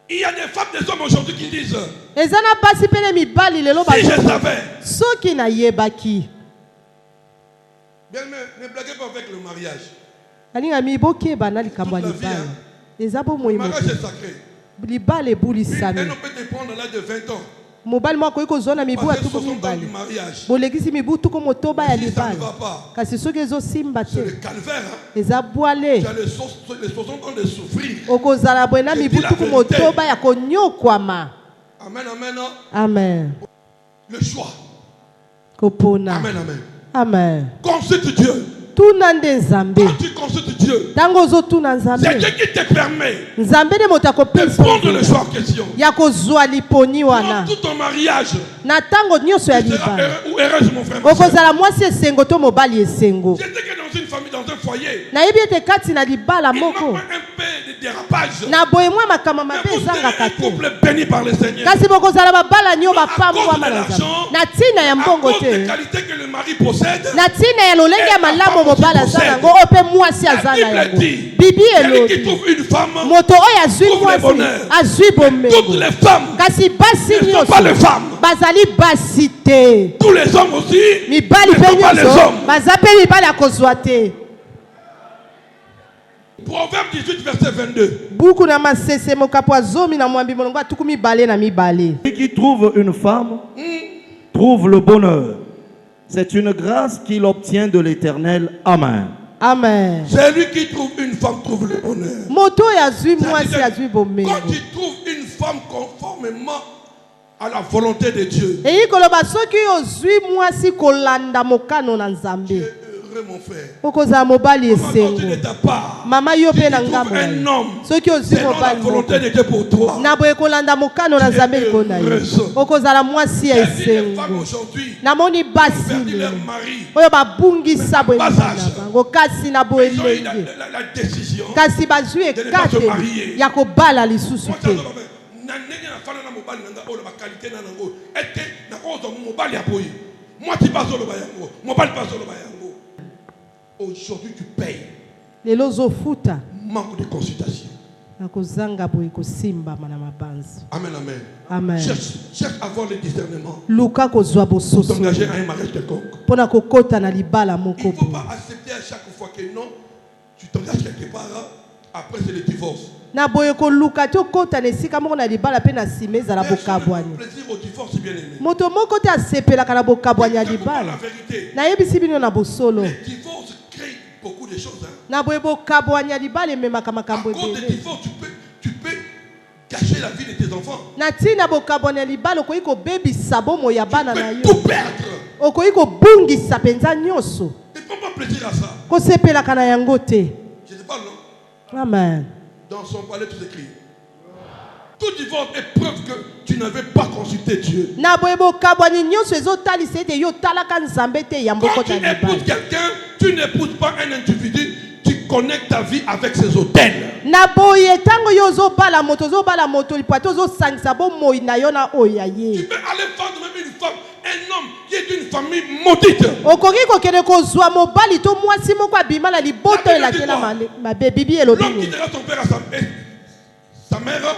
Il y a des femmes, des hommes aujourd'hui qui disent Ezana pasi pele mibali lelo ba. si je savais. Soki na yebaki. Bien, ne blaguez pas avec le mariage. Alinga miboke bana likambo Toute la vie, libala. hein. Ezabo Le moyimo. mariage est sacré. Libale buli sami. Un homme peut te prendre à l'âge de 20 ans. Mobali moko iko zona mibu Passer atuko 60 ans mibali. du mariage. Bolekisi mibu tuko motoba ya Si ça ne libala. va pas, Kasi soki ezo simba c'est le te. calvaire. Hein. Eza boale. Tu as les 60 ans de souffrir. Okozala bwena mibu tuko motoba ya konyokwama. Amen, amen. Amen. Le choix. Kopona. Amen, amen. Amen. Consulte Dieu. Tuna nde Nzambe. Quand tu consultes Dieu, Tango ozo tuna c'est Nzambe. Dieu qui te permet Nzambe de moto de akopesa prendre le choix en question. ya kozwa liponi wana. Dans tout ton mariage, Na tango nyonso ya tu seras libala. heureux ou heureuse, mon frère. ma sœur. Okozala mwasi esengo to mobali esengo. J'étais que dans une famille, dans un foyer, Nayebi ete kati na libala il m'a moko. pas un peu de dérapage. Na boye mwa makama Mais mabe vous serez ezangaka un te. couple béni par le Seigneur. Kasi bokozala babala nyo À cause bapambwama de na l'argent, Nzambe. Na tina ya À mbongo cause des te. qualités que le mari possède, Na tina ya lolenge ya Et la malamu femme mobala aussi aza nango possède. ope mwasi la aza na Bible yango. dit, Bibi celui qui elobi. trouve une femme, Moto oyo azwi trouve le mwasi bonheur. azwi toutes bomengo. les femmes Kasi basi ne sont nyonso pas les femmes. bazali basi te. Tous les hommes aussi Mibali ne pe sont pas les nyonso hommes. baza pe mibali akozwa te. Proverbe 18, verset 22. Buku na masese mokapo azomi na mwambi molongo atuku mibale na mibale. Celui qui trouve une femme trouve le bonheur. C'est une grâce qu'il obtient de l'Éternel. Amen. Amen. Celui qui trouve une femme trouve le bonheur. Moto ya zwi mwasi C'est-à-dire, azwi bomengo. quand tu trouves une femme conformément à la volonté de Dieu, Eyi koloba soki ozwi mwasi kolanda mokano na tu Nzambe. es heureux, mon frère. Okozala mobali Quand tu esengo. de ta part, Mama yo si pe tu na trouves ngambo. un homme Soki ozwi selon la mobali volonté moko. de Dieu pour toi, Na boye kolanda mokano na Tu es Nzambe likona yo. heureuse. Okozala mwasi ya il y a des femmes esengo. aujourd'hui Namoni qui ont basi perdu leur lelo. mari. Oyo babungisa boye Bas na âge. bango kasi na boye Ils ont eu lenge. la décision. Kasi bazwi de ne pas se ekate marier. ya kobala lisusu Moi, te. na ndenge nafana na mobali na nga oyo na bakalite na nango ete nakozwa mobali ya boye mwasi mpe azoloba yango mobali mpe azoloba yango. Aujourd'hui tu payes Lelo ozofuta manque de consultation. na kozanga boye kosimbama na mabanzi. Amen, amen. Amen. Cherche à avoir le discernement Luka kozwa pour bososo t'engager à un mariage quelconque. mpona kokota na libala Il moko ne faut boye. pas accepter à chaque fois que non, tu t'engages quelque part, hein, après c'est le divorce. Na boye koluka te okota na esika moko na libala mpe na nsima ezala Personne bokabwani. n'a plaisir au divorce, bien aimé. Moto moko te asepelaka na bokabwani ya C'est pas la libala. vérité. Nayebisi bino na bosolo. Le divorce crée beaucoup de choses. Hein. Na boye bokabwani ya libala ememaka À makambo cause du ebele. divorce, tu peux gâcher la vie de tes enfants. Na ntina bokabwani ya libala okoki kobebisa bomoi ya bana Tu na peux yo. tout perdre. Okoki kobungisa mpenza nyonso. Ne prends pas plaisir à ça. Kosepelaka na yango te. Je te parle, non? Amen. Dans son palais, tout écrit. Tout divorce est preuve que tu n'avais pas consulté Dieu. Na boye bokabwani nyonso ezotalisa ete yo talaka Nzambe te ya Quand mboko tu ta épouses libala. quelqu'un, tu n'épouses pas un individu, tu connectes ta vie avec ses hôtels. Na boye tango yo ozobala moto lipwate ozosangisa bomoi na yo na oyo ya Tu ye. peux aller vendre même une femme, un homme qui est d'une famille maudite. Okoki kokende kozwa mobali to mwasi moko abima na liboto elatela mabe bibi elobi L'homme nini. quittera son père à sa mère.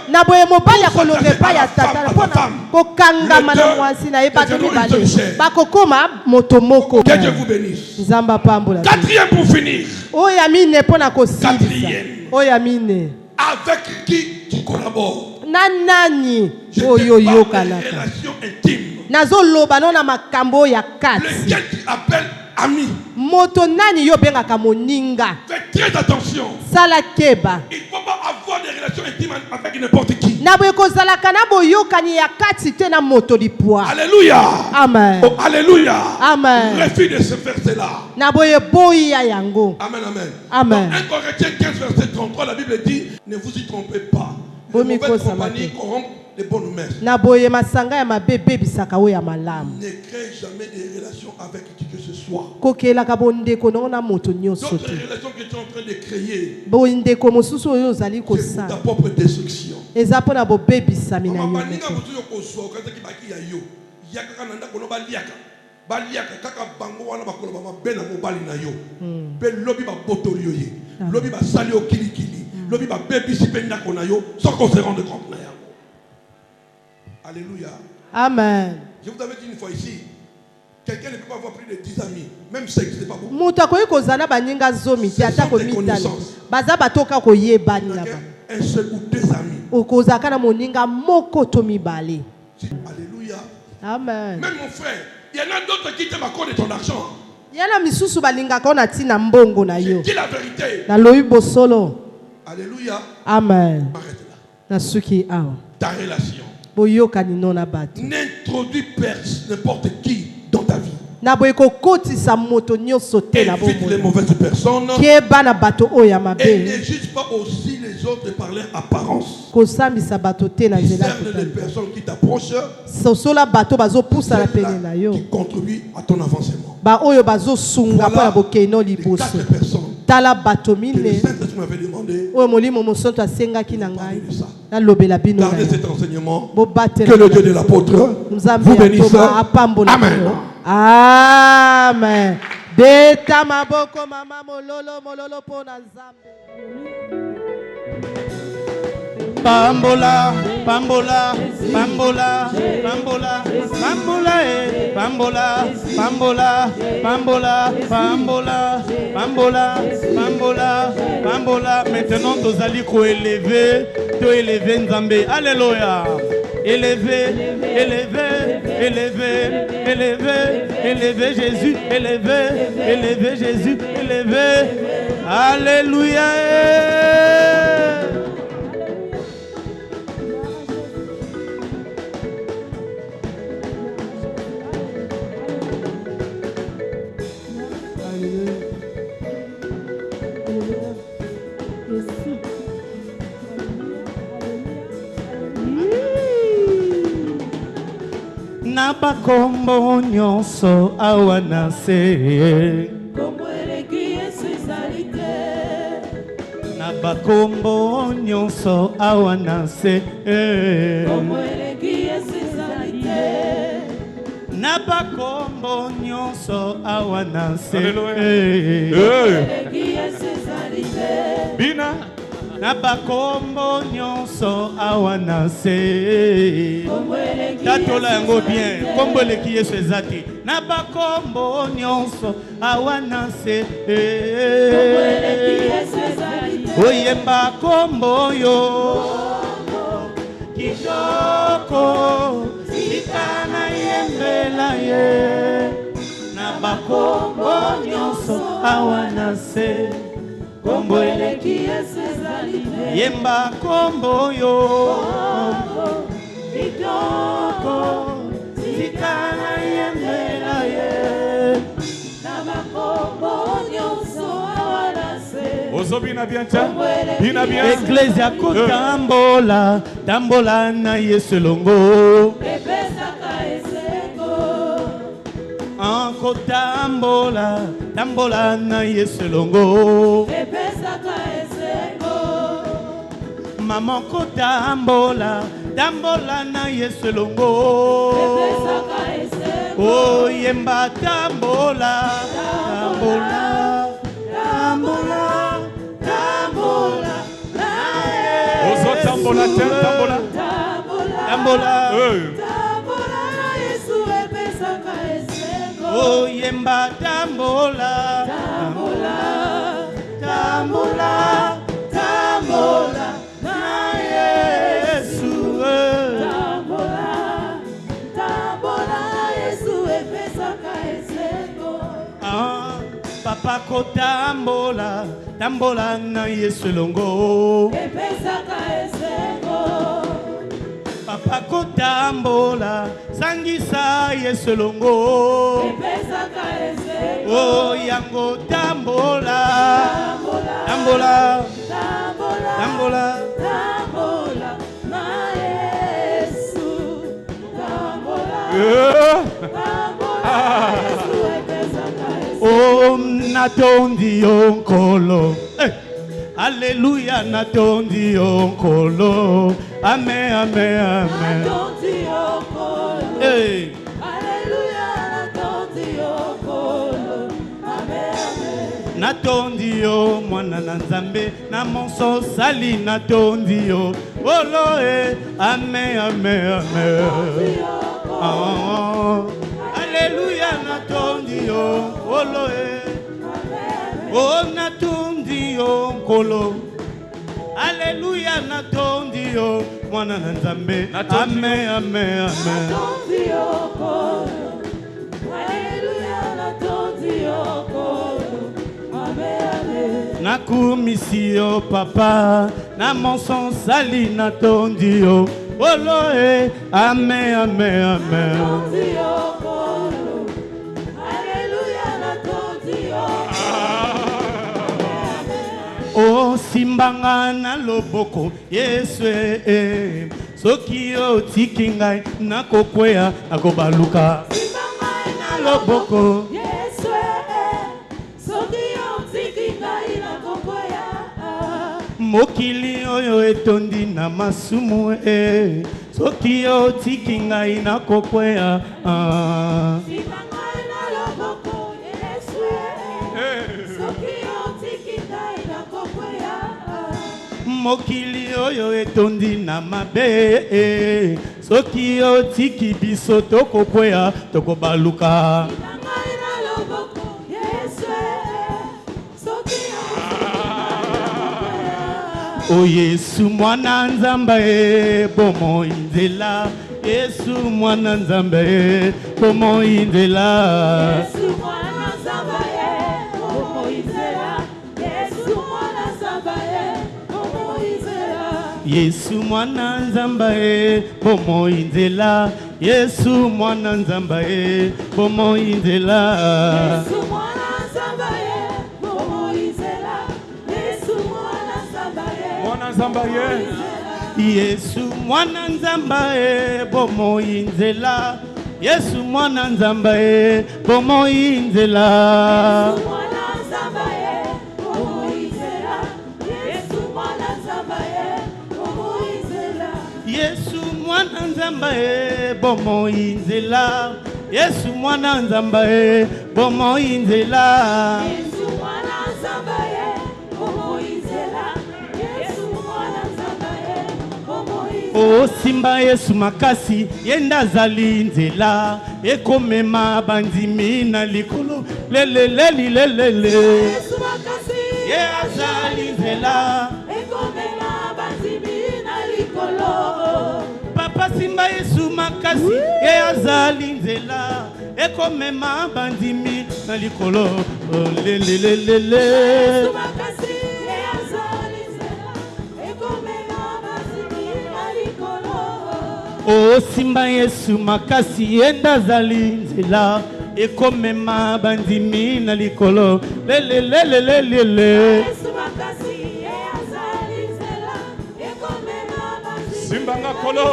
Na boye mobali akolonga epai ya tata mpona kokangama na mwasi na ye bato mibale bakokoma moto moko. Que Dieu vous bénisse. Nzambe apambola. Quatrième pour finir. Oyo ya mine mpona kosilisa. Quatrième. Oyo ya mine. Avec qui tu collabores. Na nani Je oyo te parle de yokalaka. relations intimes. Nazoloba no na makambo ya kati. Lequel tu appelles ami. Moto nani yo bengaka moninga. Fais très attention. Sala keba. Il ne faut pas avoir des relations intimes avec n'importe qui. Na boye kozalaka na boyokani ya kati te na moto lipwa. Alléluia. Amen. Oh, alléluia. Amen. Refuse de ce verset-là. Na boye boyi ya yango. Amen, amen. Amen. Dans 1 Corinthiens 15, verset 33, la Bible dit, ne vous y trompez pas. Bon, Les mauvaises Miko, compagnies Samake. corrompent les bonnes mères. Na boye masanga ya mabe bebisaka oyo ya malamu. Ne crée jamais des relations avec qui que ce soit. Kokelaka bondeko no na moto nyonso D'autres te. relations que tu es en train de créer, Bondeko mosusu oyo ozali c'est pour ta kosala. propre destruction. Eza mpona bobebisami na yo Maman, baninga moko. mosusu yo kozwa, okazaki baki ya yo. Yaka kana ndako no baliaka. baliaka kaka bango wana bakoloba mabe na mobali na yo pe lobi babotoli yo ye lobi basali yo kilikili lobi babebisi pe ndako na yo sans qu'on se rende compte na yango. Alléluia. Amen. Je vous avais dit une fois ici, quelqu'un ne peut pas avoir plus de 10 amis, même 5, ce n'est pas beaucoup. Un seul ou deux amis. Alléluia. Amen. Même mon frère, il y en a d'autres qui t'aiment à cause de ton argent. Je dis la vérité. Alléluia. Amen. Arrête là. Ta relation. N'introduis n'importe qui dans ta vie. Évite les mauvaises personnes. Et ne juge pas aussi les autres par leur apparence. Discerne les personnes qui t'approchent. Celles-là qui contribuent à ton avancement. Voilà les 4 personnes que le Saint-Esprit m'avait demandé de parler de ça. Gardez cet enseignement. Que le Dieu de l'apôtre vous bénisse. Amen. Amen. Beta maboko mama mololo mololo pona Nzambe. Pambola, pambola, pambola, pambola, pambola, pambola, pambola, pambola, pambola, pambola, pambola, pambola. Maintenant, nous allons élever Nzambe. Alléluia. Élever, élever, élever, élever, élever Jésus, élever Jésus, élever. Alléluia. Nabakombo nyonso awana se Nabakombo nyonso awana se Nabakombo nyonso awana se Bina Nabakombo nyonso awana se Tatola yango bien kombo leki yesu ezati Nabakombo nyonso awana se Oyemba kombo yo Kitoko Sikana yembela ye Nabakombo nyonso awana se Kombo eleki yesu ezalite Yemba kombo yo Kitoko Sikana yembela ye Nabakombo nyonso awana se Ozo bina bien cha Bina bien Ecclesia kotambola Tambola na yesu longo Epesaka eseko Anko tambola Tambola na yesu longo Epesaka eseko Maman ko tambola Tambola na yesu longo Epesaka eseko Oh yemba tambola Tambola Tambola Tambola na yesu Ozo tambola Tambola Tambola Tambola na yesu epesaka eseko Oh yemba tambola Tambola Tambola Tambola na yesu Tambola Tambola na yesu epesaka eseko Papa ko tambola Tambola na yesu longo epesaka eseko Papa ko tambola Sangisa yesu longo epesaka eseko Oh yango tambola Tambola Tambola Tambola Tambola na yesu Tambola Tambola yesu epesaka eseko Oh natondi onkolo Alléluia natondi onkolo Amen amen amen Natondi onkolo Alléluia natondi natondi yo mwana na nzambe na monso sali natondi yo olo amen amen amen Alléluia natondi yo olo oh natondi yo nkolo Alléluia natondi yo mwana na nzambe amen amen amen natondi yo nkolo Alléluia natondi yo nkolo amen amen nakumisi yo papa na monson sali natondi yo olo amen amen amen natondi yo nkolo Alléluia natondi yo o simbanga na loboko yesu soki otiki ngai nakokwea nakobaluka simbanga na loboko yesu soki otiki ngai nakokwea mokili oyo etondi na masumu soki otiki ngai nakokwea simbanga na loboko yesu soki otiki ngai nakokwea mokili oyo etondi na mabe soki otiki biso tokokwea tokobaluka o yesu mwana nzambe bomoi nzela yesu mwana nzambe bomoi nzela yesu mwana nzambe bomoi nzela yesu mwana nzambe bomoi nzela yesu mwana nzambe bomoi nzela yesu mwana nzambe bomoi nzela yesu mwana nzambe bomoi nzela yesu mwana nzambe yesu mwana nzambe bomoi nzela yesu mwana nzambe bomoi nzela yesu mwana nzambe bomoi nzela yesu mwana nzambe bomoi nzela o simba yesu makasi yenda zali nzela ekomema bandimi na likolo leleleli lelele yesu makasi ye azali nzela ekomema bandimi na likolo papa simba yesu makasi ye azali nzela ekomema bandimi na likolo lelelelele yesu makasi ye azali nzela ekomema bandimi na likolo o simba yesu makasi yenda zali nzela ekomema bandimi na likolo lelelelelele yesu makasi ye azali nzela ekomema bandimi Simbanga kolo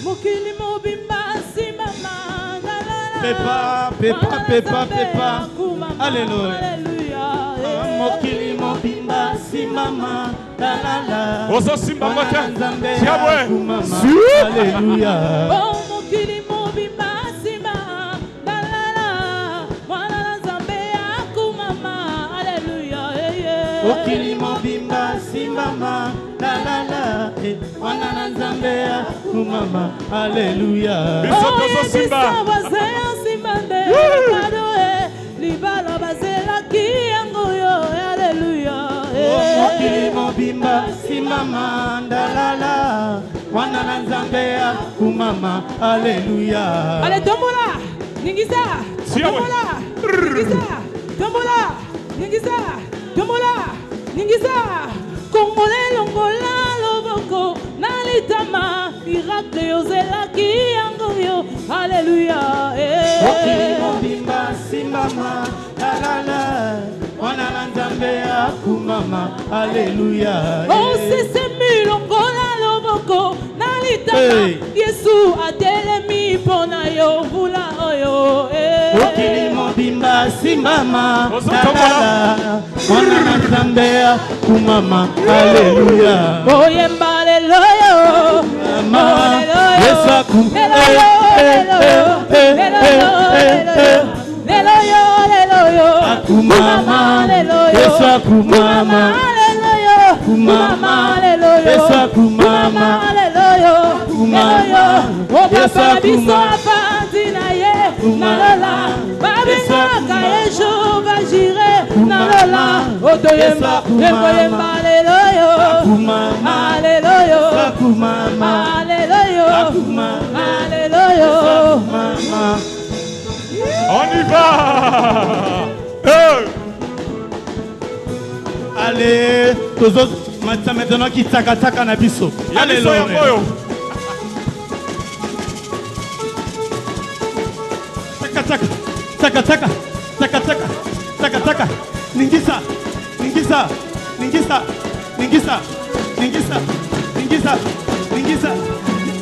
mokili mobimba simama pepa pepa pepa pepa Alléluia mokili mobimba simama lalala Oso simbanga te Nzambe Siabwe akumama. Alléluia mokili mobimba simama lalala mwana nzambe akumama Alléluia mokili mobimba simama lalala mwana na Nzambe akumama Alléluia Biso tozo simba libala bazelaki yango yo Alléluia mokili mobimba simama ndalala mwana na Nzambe akumama Alléluia ale tombola ningisa tombola ningisa tombola ningisa tombola ningisa kongole longola loboko nalitama miracle ozelaki yango yo Alléluia mokili mobimba simama ndalala mwana na Nzambe akumama Alléluia osesemi longola loboko nalitama Yesu atelemi mpona yo mbula oyo mokili mobimba simama ndalala mwana na Nzambe akumama Alléluia oyemba lelo yo mama Yesu akumama lelo yo akumama Yesu akumama. Hallelujah. Kumama. Hallelujah. Yesu akumama. Hallelujah. Kumama. Oh papa biso afandi na ye nalola babengaka Yehova Jireh nalola otoyemba ekoyemba hallelujah. Hallelujah. Hallelujah. Hallelujah. On y va. Allez, tous autres, maintenant qui taka na biso. Alléluia. Taka. Ningisa.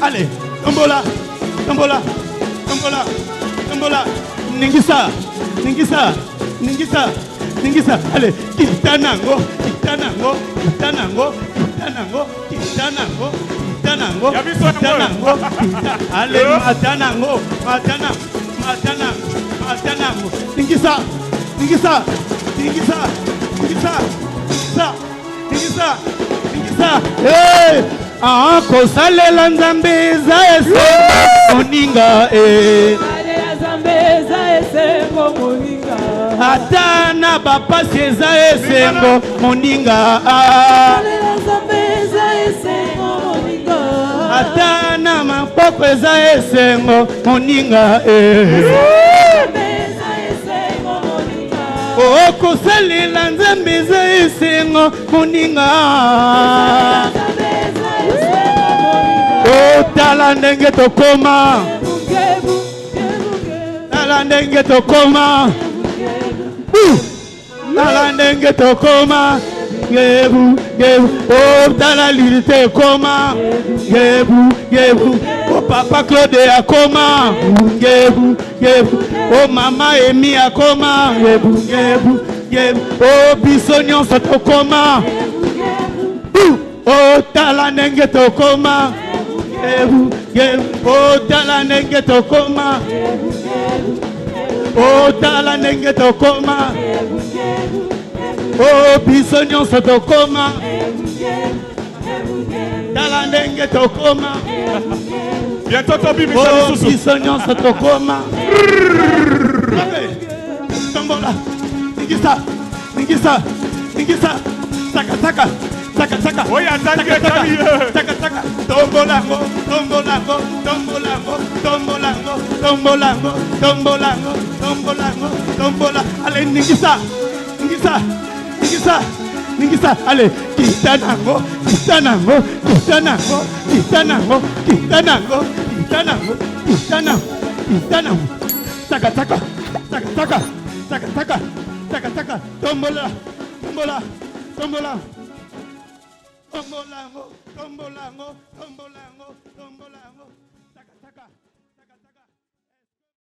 Allez, tombola. Ningisa. Allez, kitanango. Allez, matanango. Ningisa. Hey! Kosalela nzambe za ese moninga ata na bapasi eza esengo moninga ata na mapoko eza esengo moninga kosalela nzambe eza esengo moninga tala ndenge tokoma tala ndenge tokoma gebu tala lilite ekoma gebu papa Claude akoma gebu mama Emi akoma gebu biso nyonso tokoma tala ndenge tokoma tala ndenge tokoma tala ndenge tokoma biso nyonso tokoma tala ndenge tokoma bientôt tobimisa lisusu biso nyonso tokoma tombola ningisa taka oyo atangi etali tombolango allez ningisa allez kitanango taka tombola tombolango